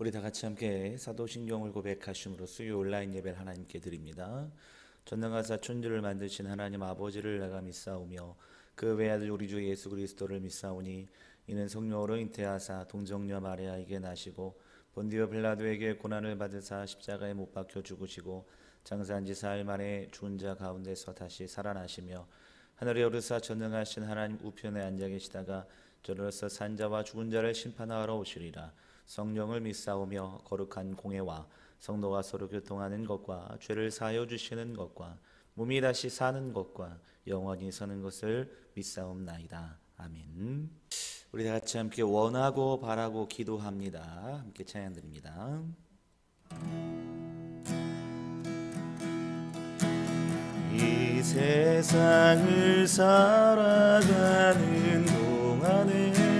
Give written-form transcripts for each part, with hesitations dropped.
우리 다 같이 함께 사도신경을 고백하심으로 수요 온라인 예배를 하나님께 드립니다. 전능하사 천지를 만드신 하나님 아버지를 내가 믿사오며 그 외아들 우리 주 예수 그리스도를 믿사오니 이는 성령으로 잉태하사 동정녀 마리아에게 나시고 본디오 빌라도에게 고난을 받으사 십자가에 못 박혀 죽으시고 장사한 지 사흘 만에 죽은 자 가운데서 다시 살아나시며 하늘에 오르사 전능하신 하나님 우편에 앉아 계시다가 저로서 산자와 죽은 자를 심판하러 오시리라. 성령을 믿사오며 거룩한 공회와 성도가 서로 교통하는 것과 죄를 사하여 주시는 것과 몸이 다시 사는 것과 영원히 서는 것을 믿사옵나이다. 아멘. 우리 다 같이 함께 원하고 바라고 기도합니다. 함께 찬양 드립니다. 이 세상을 살아가는 동안에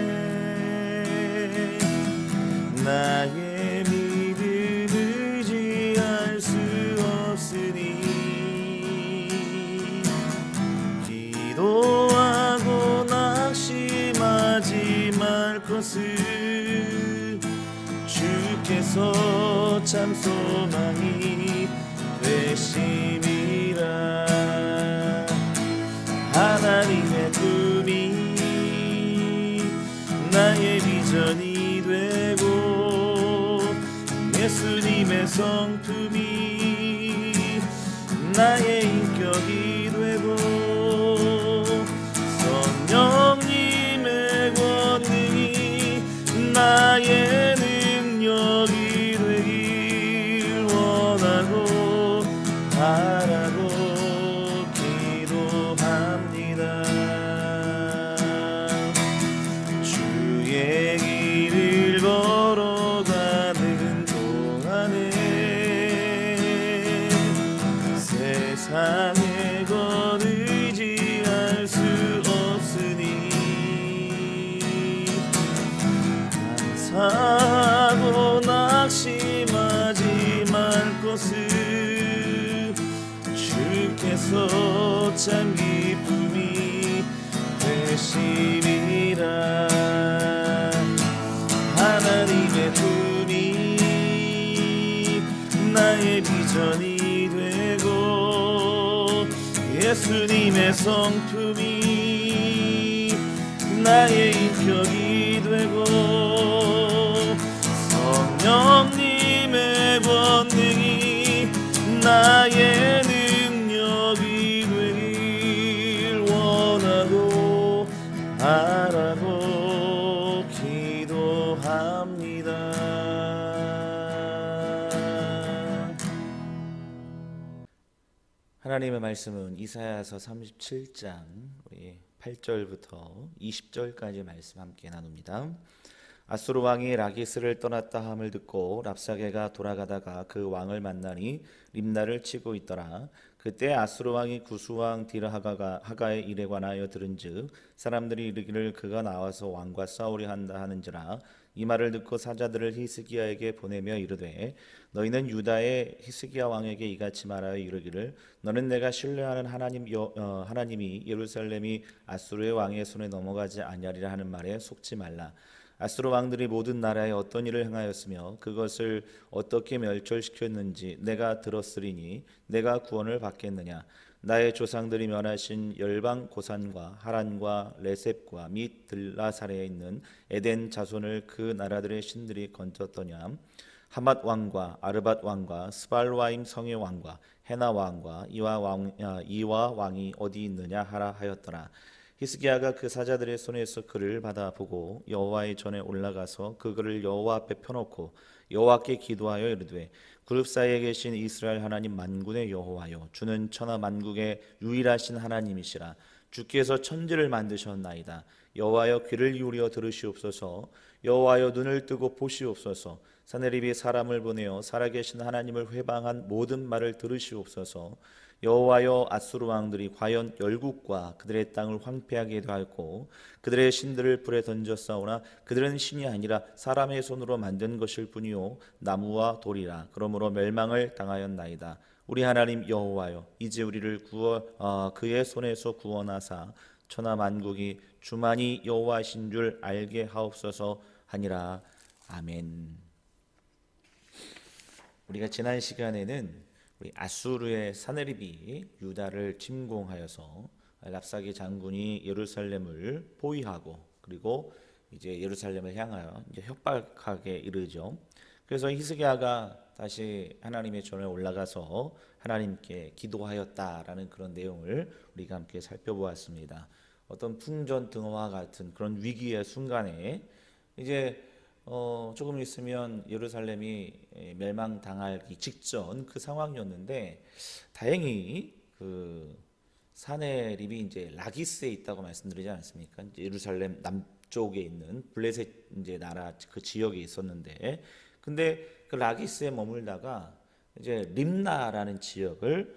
나의 믿음 의지할 수 없으니 기도하고 낙심하지 말 것을 주께서 참 소망이 되심이라. 하나님의 꿈이 나의 비전이 되고 예수님의 성품이 나의 인격이 되고 성령님의 권능이 나의 능력이 되길 원하고 바라고 기도합니다. 주의 길을 걸어가는 동안에 세상에 것 의지할 수 없으니 감사하고 낙심하지 말 것을 주께서 참 기쁨이 되심이라. 하나님의 꿈이 나의 비전이 되고 예수님의 성품이 나의 인격이 되고 성령님의 권능이 나의 능력이 되길 원하고 바라고 기도합니다. 하나님의 말씀은 이사야서 37장 8절부터 20절까지 말씀 함께 나눕니다. 아수르 왕이 라기스를 떠났다 함을 듣고 랍사게가 돌아가다가 그 왕을 만나니 림나를 치고 있더라. 그때 아수르 왕이 구수왕 디르하가의 일에 관하여 들은즉 사람들이 이르기를 그가 나와서 왕과 싸우려 한다 하는지라. 이 말을 듣고 사자들을 히스기야에게 보내며 이르되 너희는 유다의 히스기야 왕에게 이같이 말하여 이르기를 너는 내가 신뢰하는 하나님이 예루살렘이 아수르의 왕의 손에 넘어가지 아니하리라 하는 말에 속지 말라. 아수르 왕들이 모든 나라에 어떤 일을 행하였으며 그것을 어떻게 멸절시켰는지 내가 들었으리니 내가 구원을 받겠느냐. 나의 조상들이 멸하신 열방 고산과 하란과 레셉과 및 들라사레에 있는 에덴 자손을 그 나라들의 신들이 건졌더냐. 하맛 왕과 아르밧 왕과 스발와임 성의 왕과 헤나 왕과 이와 왕이 어디 있느냐 하라 하였더라. 히스기야가 그 사자들의 손에서 글을 받아 보고 여호와의 전에 올라가서 그 글을 여호와 앞에 펴놓고 여호와께 기도하여 이르되 그룹 사이에 계신 이스라엘 하나님 만군의 여호와여 주는 천하 만국의 유일하신 하나님이시라. 주께서 천지를 만드셨나이다. 여호와여 귀를 기울여 들으시옵소서. 여호와여 눈을 뜨고 보시옵소서. 사내립이 사람을 보내어 살아계신 하나님을 회방한 모든 말을 들으시옵소서. 여호와여 아수르 왕들이 과연 열국과 그들의 땅을 황폐하게 하였고 그들의 신들을 불에 던졌사오나 그들은 신이 아니라 사람의 손으로 만든 것일 뿐이요 나무와 돌이라. 그러므로 멸망을 당하였나이다. 우리 하나님 여호와여 이제 우리를 그의 손에서 구원하사 천하 만국이 주만이 여호와신 줄 알게 하옵소서 하니라. 아멘. 우리가 지난 시간에는 우리 아수르의 사네립이 유다를 침공하여서 랍사게 장군이 예루살렘을 포위하고 그리고 이제 예루살렘을 향하여 이제 협박하게 이르죠. 그래서 히스기야가 다시 하나님의 전에 올라가서 하나님께 기도하였다라는 그런 내용을 우리가 함께 살펴보았습니다. 어떤 풍전등화와 같은 그런 위기의 순간에 이제 조금 있으면 예루살렘이 멸망당하기 직전 그 상황이었는데 다행히 그 사네립이 이제 라기스에 있다고 말씀드리지 않았습니까? 이제 예루살렘 남쪽에 있는 블레셋 이제 나라 그 지역에 있었는데 근데 그 라기스에 머물다가 이제 림나라는 지역을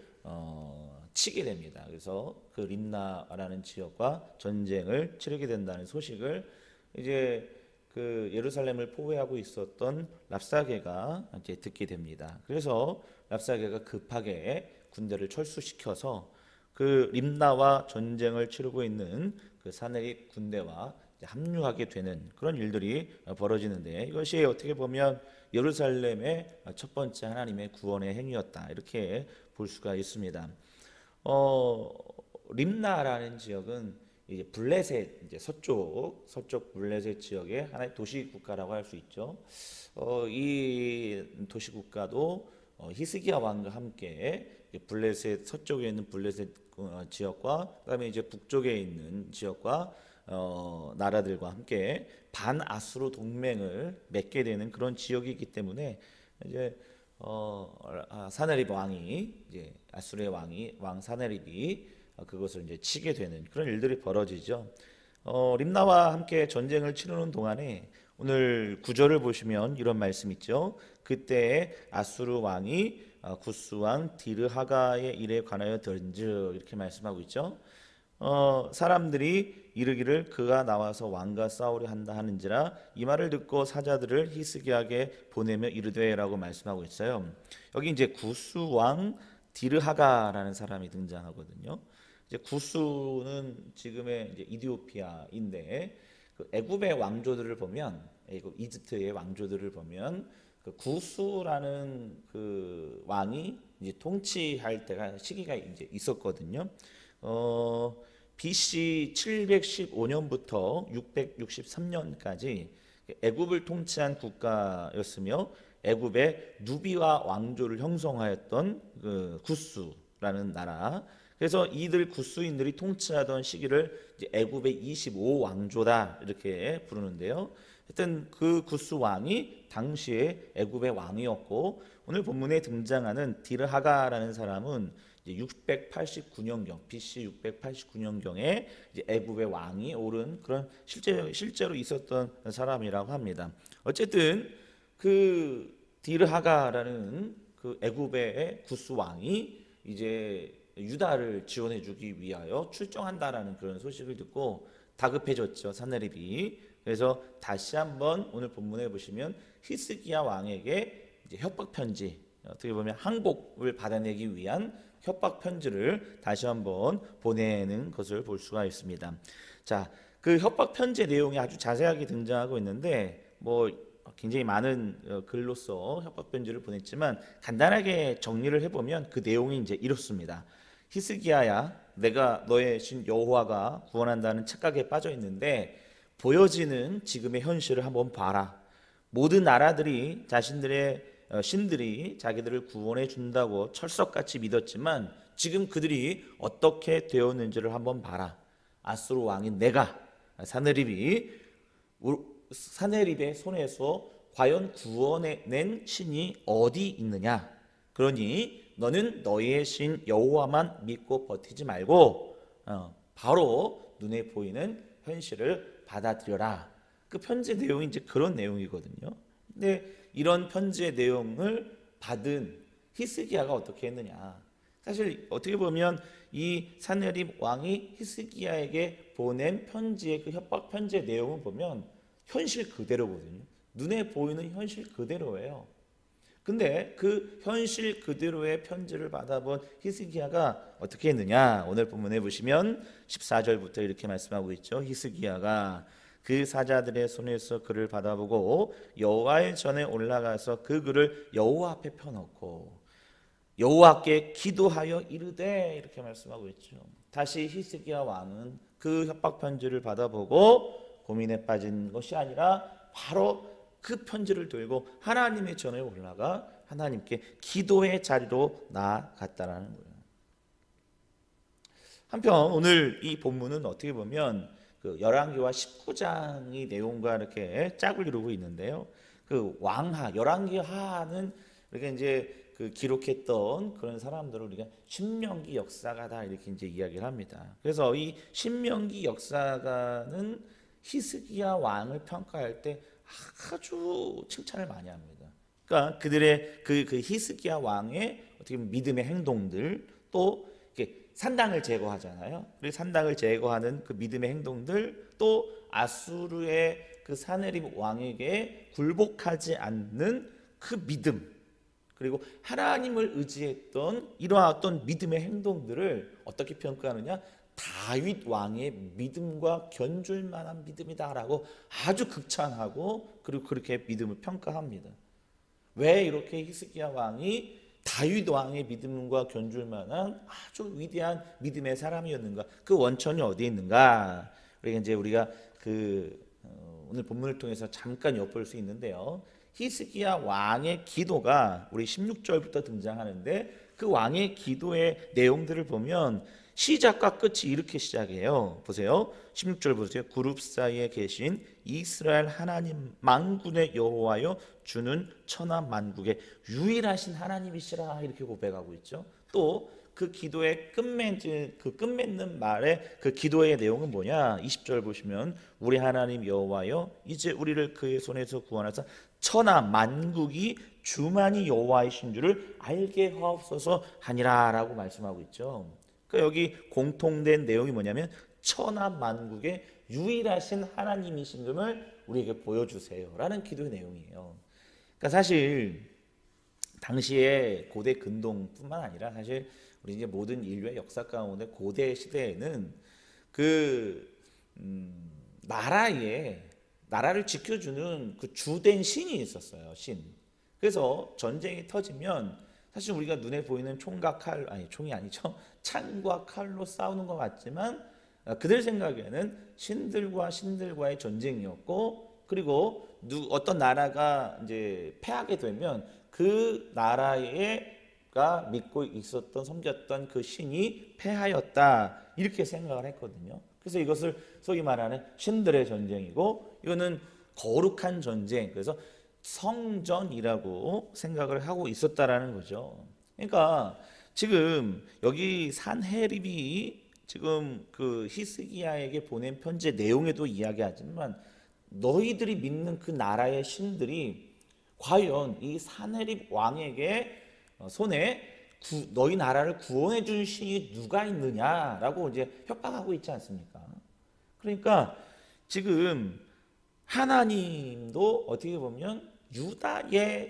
치게 됩니다. 그래서 그 림나라는 지역과 전쟁을 치르게 된다는 소식을 이제 그 예루살렘을 포위하고 있었던 랍사게가 이제 듣게 됩니다. 그래서 랍사게가 급하게 군대를 철수시켜서 그 림나와 전쟁을 치르고 있는 그 사네립 군대와 합류하게 되는 그런 일들이 벌어지는데 이것이 어떻게 보면 예루살렘의 첫 번째 하나님의 구원의 행위였다 이렇게 볼 수가 있습니다. 림나라는 지역은 이제 블레셋 이제 서쪽 블레셋 지역의 하나의 도시 국가라고 할 수 있죠. 이 도시 국가도 히스기야 왕과 함께 블레셋 서쪽에 있는 블레셋 지역과 그다음에 이제 북쪽에 있는 지역과 나라들과 함께 반아수르 동맹을 맺게 되는 그런 지역이기 때문에 이제 사네립 왕이 이제 아수르의 왕 사네립이 그것을 이제 치게 되는 그런 일들이 벌어지죠. 림나와 함께 전쟁을 치르는 동안에 오늘 구절을 보시면 이런 말씀 있죠. 그때 아수르 왕이 구스 왕 디르하가의 일에 관하여 들은즉 이렇게 말씀하고 있죠. 사람들이 이르기를 그가 나와서 왕과 싸우려 한다 하는지라 이 말을 듣고 사자들을 히스기야에게 보내며 이르되라고 말씀하고 있어요. 여기 이제 구스 왕 디르하가라는 사람이 등장하거든요. 이제 구스는 지금의 이제 이디오피아인데 그 애굽의 왕조들을 보면 애굽 이집트의 왕조들을 보면 그 구스라는 그 왕이 이제 통치할 때가 시기가 이제 있었거든요. BC 715년부터 663년까지 애굽을 통치한 국가였으며 애굽의 누비와 왕조를 형성하였던 그 구스라는 나라. 그래서 이들 구스인들이 통치하던 시기를 이제 애굽의 25왕조다 이렇게 부르는데요. 하여튼 그 구스 왕이 당시에 애굽의 왕이었고 오늘 본문에 등장하는 디르하가라는 사람은 이제 689년경 BC 689년경에 이제 애굽의 왕이 오른 그런 실제로 있었던 사람이라고 합니다. 어쨌든 그 디르하가라는 그 애굽의 구스 왕이 이제 유다를 지원해주기 위하여 출정한다라는 그런 소식을 듣고 다급해졌죠. 사네립이. 그래서 다시 한번 오늘 본문에 보시면 히스기야 왕에게 이제 협박 편지, 어떻게 보면 항복을 받아내기 위한 협박 편지를 다시 한번 보내는 것을 볼 수가 있습니다. 자, 그 협박 편지의 내용이 아주 자세하게 등장하고 있는데 뭐 굉장히 많은 글로써 협박 편지를 보냈지만 간단하게 정리를 해보면 그 내용이 이제 이렇습니다. 히스기야야, 내가 너의 신 여호와가 구원한다는 착각에 빠져 있는데 보여지는 지금의 현실을 한번 봐라. 모든 나라들이 자신들의 신들이 자기들을 구원해 준다고 철석같이 믿었지만 지금 그들이 어떻게 되었는지를 한번 봐라. 아수르 왕인 내가 사네립의 손에서 과연 구원해낸 신이 어디 있느냐. 그러니 너는 너희의 신 여호와만 믿고 버티지 말고 바로 눈에 보이는 현실을 받아들여라. 그 편지 내용이 이제 그런 내용이거든요. 근데 이런 편지의 내용을 받은 히스기야가 어떻게 했느냐. 사실 어떻게 보면 이 사네립 왕이 히스기야에게 보낸 편지의 그 협박 편지의 내용을 보면 현실 그대로거든요. 눈에 보이는 현실 그대로예요. 근데 그 현실 그대로의 편지를 받아본 히스기야가 어떻게 했느냐. 오늘 본문에 보시면 14절부터 이렇게 말씀하고 있죠. 히스기야가 그 사자들의 손에서 그를 받아보고 여호와의 전에 올라가서 그 글을 여호와 앞에 펴놓고 여호와께 기도하여 이르되, 이렇게 말씀하고 있죠. 다시 히스기야 왕은 그 협박 편지를 받아보고 고민에 빠진 것이 아니라 바로 그 편지를 들고 하나님의 전에 올라가 하나님께 기도의 자리로 나아갔다라는 거예요. 한편 오늘 이 본문은 어떻게 보면 그 열왕기와 19장의 내용과 이렇게 짝을 이루고 있는데요. 그 왕하, 열왕기 하하는 이렇게 이제 그 기록했던 그런 사람들을 우리가 신명기 역사가다 이렇게 이제 이야기를 합니다. 그래서 이 신명기 역사가는 히스기야 왕을 평가할 때 아주 칭찬을 많이 합니다. 그러니까 그들의 그 히스기야 왕의 어떻게 보면 믿음의 행동들, 또 이렇게 산당을 제거하잖아요. 그리고 산당을 제거하는 그 믿음의 행동들, 또 아수르의 그 사네립 왕에게 굴복하지 않는 그 믿음, 그리고 하나님을 의지했던 이러한 어떤 믿음의 행동들을 어떻게 평가하느냐? 다윗 왕의 믿음과 견줄 만한 믿음이다라고 아주 극찬하고, 그리고 그렇게 믿음을 평가합니다. 왜 이렇게 히스기야 왕이 다윗 왕의 믿음과 견줄 만한 아주 위대한 믿음의 사람이었는가? 그 원천이 어디에 있는가? 우리가 오늘 본문을 통해서 잠깐 엿볼 수 있는데요. 히스기야 왕의 기도가 우리 16절부터 등장하는데, 그 왕의 기도의 내용들을 보면 시작과 끝이 이렇게 시작해요. 보세요. 16절 보세요. 그룹 사이에 계신 이스라엘 하나님 만군의 여호와여, 주는 천하 만국의 유일하신 하나님이시라, 이렇게 고백하고 있죠. 또 그 기도의 끝맺는 말의 그 기도의 내용은 뭐냐? 20절 보시면 우리 하나님 여호와여, 이제 우리를 그의 손에서 구원하사 천하 만국이 주만이 여호와이신 줄을 알게 하옵소서 하니라라고 말씀하고 있죠. 그러니까 여기 공통된 내용이 뭐냐면 천하 만국의 유일하신 하나님이신 점을 우리에게 보여주세요라는 기도의 내용이에요. 그러니까 사실 당시에 고대 근동뿐만 아니라 사실 우리 이제 모든 인류의 역사 가운데 고대 시대에는 나라를 지켜주는 그 주된 신이 있었어요. 신. 그래서 전쟁이 터지면 사실 우리가 눈에 보이는 창과 칼로 싸우는 것 같지만 그들 생각에는 신들과의 전쟁이었고, 그리고 어떤 나라가 이제 패하게 되면 그 나라가 믿고 있었던, 섬겼던 그 신이 패하였다, 이렇게 생각을 했거든요. 그래서 이것을 소위 말하는 신들의 전쟁이고, 이거는 거룩한 전쟁, 그래서 성전이라고 생각을 하고 있었다라는 거죠. 그러니까 지금 여기 산헤립이 지금 그 히스기야에게 보낸 편지의 내용에도 이야기하지만, 너희들이 믿는 그 나라의 신들이 과연 이 산헤립 왕에게 손에 너희 나라를 구원해 줄 신이 누가 있느냐라고 이제 협박하고 있지 않습니까? 그러니까 지금 하나님도 어떻게 보면 유다의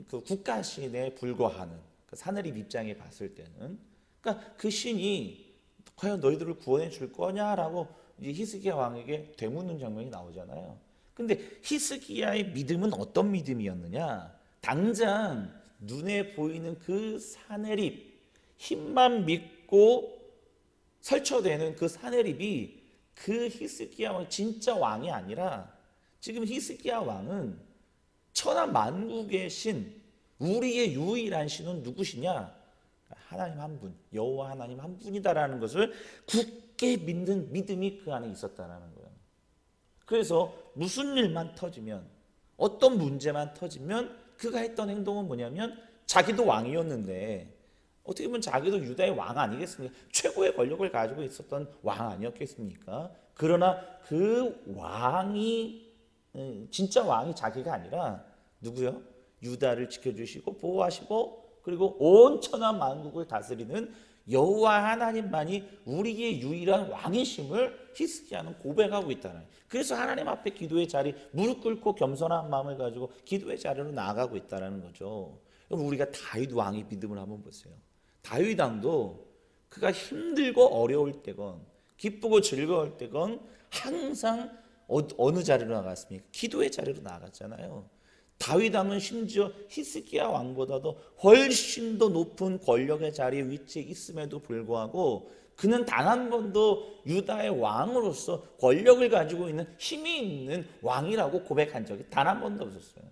그 국가 신에 불과하는 그 산헤립 입장에 봤을 때는, 그러니까 그 신이 과연 너희들을 구원해 줄 거냐라고 이제 히스기야 왕에게 되묻는 장면이 나오잖아요. 근데 히스기야의 믿음은 어떤 믿음이었느냐? 당장 눈에 보이는 그 산헤립, 힘만 믿고 설쳐대는 그 산헤립이 그 히스기야 왕 진짜 왕이 아니라, 지금 히스기야 왕은 천하 만국의 신, 우리의 유일한 신은 누구시냐? 하나님 한 분, 여호와 하나님 한 분이다라는 것을 굳게 믿는 믿음이 그 안에 있었다라는 거예요. 그래서 무슨 일만 터지면, 어떤 문제만 터지면 그가 했던 행동은 뭐냐면, 자기도 왕이었는데 어떻게 보면 자기도 유다의 왕 아니겠습니까? 최고의 권력을 가지고 있었던 왕 아니었겠습니까? 그러나 그 왕이 진짜 왕이 자기가 아니라 누구요? 유다를 지켜주시고 보호하시고, 그리고 온 천하 만국을 다스리는 여호와 하나님만이 우리의 유일한 왕이심을 히스기야는 고백하고 있다는. 그래서 하나님 앞에 기도의 자리, 무릎 꿇고 겸손한 마음을 가지고 기도의 자리로 나아가고 있다는 거죠. 그럼 우리가 다윗 왕의 믿음을 한번 보세요. 다윗 왕도 그가 힘들고 어려울 때건 기쁘고 즐거울 때건 항상 어느 자리로 나갔습니까? 기도의 자리로 나갔잖아요. 다윗 왕은 심지어 히스기야 왕보다도 훨씬 더 높은 권력의 자리에 위치해 있음에도 불구하고 그는 단 한 번도 유다의 왕으로서 권력을 가지고 있는 힘이 있는 왕이라고 고백한 적이 단 한 번도 없었어요.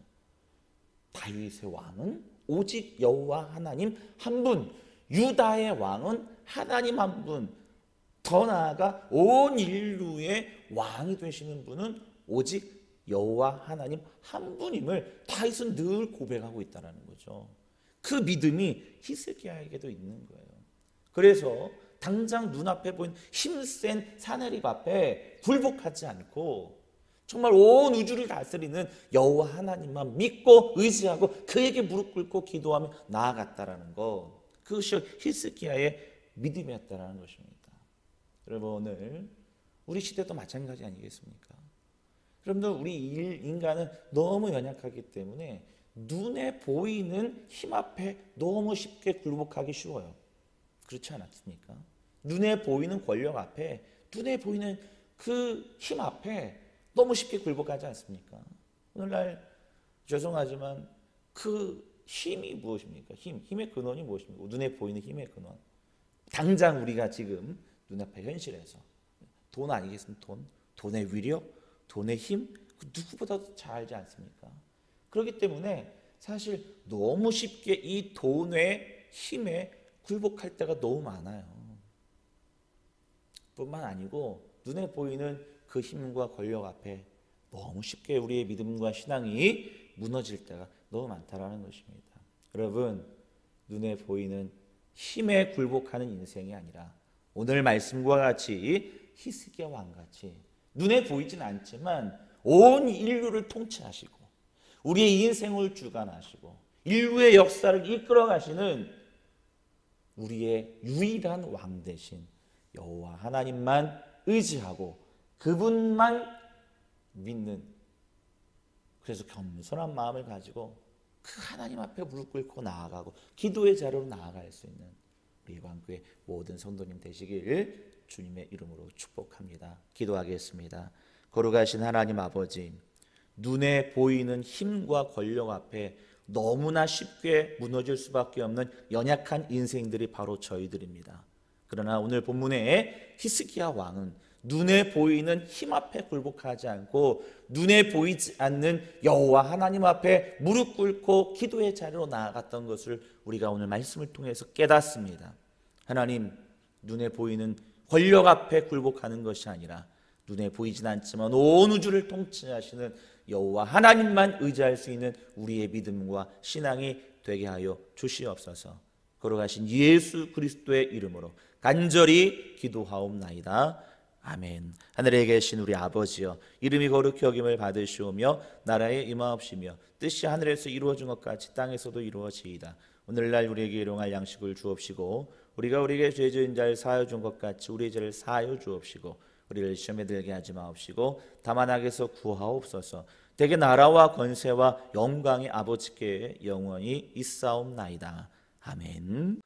다윗의 왕은 오직 여호와 하나님 한 분, 유다의 왕은 하나님 한 분, 더 나아가 온 인류의 왕이 되시는 분은 오직 여호와 하나님 한 분임을 다윗은 늘 고백하고 있다는 거죠. 그 믿음이 히스기야에게도 있는 거예요. 그래서 당장 눈앞에 보이는 힘센 사내립 앞에 굴복하지 않고 정말 온 우주를 다스리는 여호와 하나님만 믿고 의지하고 그에게 무릎 꿇고 기도하며 나아갔다라는 것, 그것이 히스기야의 믿음이었다라는 것입니다. 여러분, 오늘 우리 시대도 마찬가지 아니겠습니까? 여러분들, 우리 인간은 너무 연약하기 때문에 눈에 보이는 힘 앞에 너무 쉽게 굴복하기 쉬워요. 그렇지 않았습니까? 눈에 보이는 권력 앞에, 눈에 보이는 그 힘 앞에 너무 쉽게 굴복하지 않습니까? 오늘날 죄송하지만 그 힘이 무엇입니까? 힘의 근원이 무엇입니까? 눈에 보이는 힘의 근원. 당장 우리가 지금 눈앞의 현실에서 돈 아니겠습니까? 돈의 위력, 돈의 힘, 누구보다도 잘 알지 않습니까? 그렇기 때문에 사실 너무 쉽게 이 돈의 힘에 굴복할 때가 너무 많아요. 뿐만 아니고 눈에 보이는 그 힘과 권력 앞에 너무 쉽게 우리의 믿음과 신앙이 무너질 때가 너무 많다라는 것입니다. 여러분, 눈에 보이는 힘에 굴복하는 인생이 아니라 오늘 말씀과 같이 히스기야 왕같이 눈에 보이진 않지만 온 인류를 통치하시고 우리의 인생을 주관하시고 인류의 역사를 이끌어 가시는 우리의 유일한 왕 대신 여호와 하나님만 의지하고 그분만 믿는, 그래서 겸손한 마음을 가지고 그 하나님 앞에 무릎 꿇고 나아가고 기도의 자리로 나아갈 수 있는 우리 광교의 모든 성도님 되시길 주님의 이름으로 축복합니다. 기도하겠습니다. 거룩하신 하나님 아버지, 눈에 보이는 힘과 권력 앞에 너무나 쉽게 무너질 수밖에 없는 연약한 인생들이 바로 저희들입니다. 그러나 오늘 본문에 히스기야 왕은 눈에 보이는 힘 앞에 굴복하지 않고 눈에 보이지 않는 여호와 하나님 앞에 무릎 꿇고 기도의 자리로 나아갔던 것을 우리가 오늘 말씀을 통해서 깨닫습니다. 하나님, 눈에 보이는 권력 앞에 굴복하는 것이 아니라 눈에 보이진 않지만 온 우주를 통치하시는 여호와 하나님만 의지할 수 있는 우리의 믿음과 신앙이 되게 하여 주시옵소서. 걸어가신 예수 그리스도의 이름으로 간절히 기도하옵나이다. 아멘. 하늘에 계신 우리 아버지여, 이름이 거룩히 여김을 받으시오며 나라에 임하옵시며 뜻이 하늘에서 이루어진 것 같이 땅에서도 이루어지이다. 오늘날 우리에게 일용할 양식을 주옵시고 우리가 우리에게 죄 지은 자를 사하여 준 것 같이 우리의 죄를 사하여 주옵시고 우리를 시험에 들게 하지 마옵시고 다만 악에서 구하옵소서. 대개 나라와 권세와 영광이 아버지께 영원히 있사옵나이다. 아멘.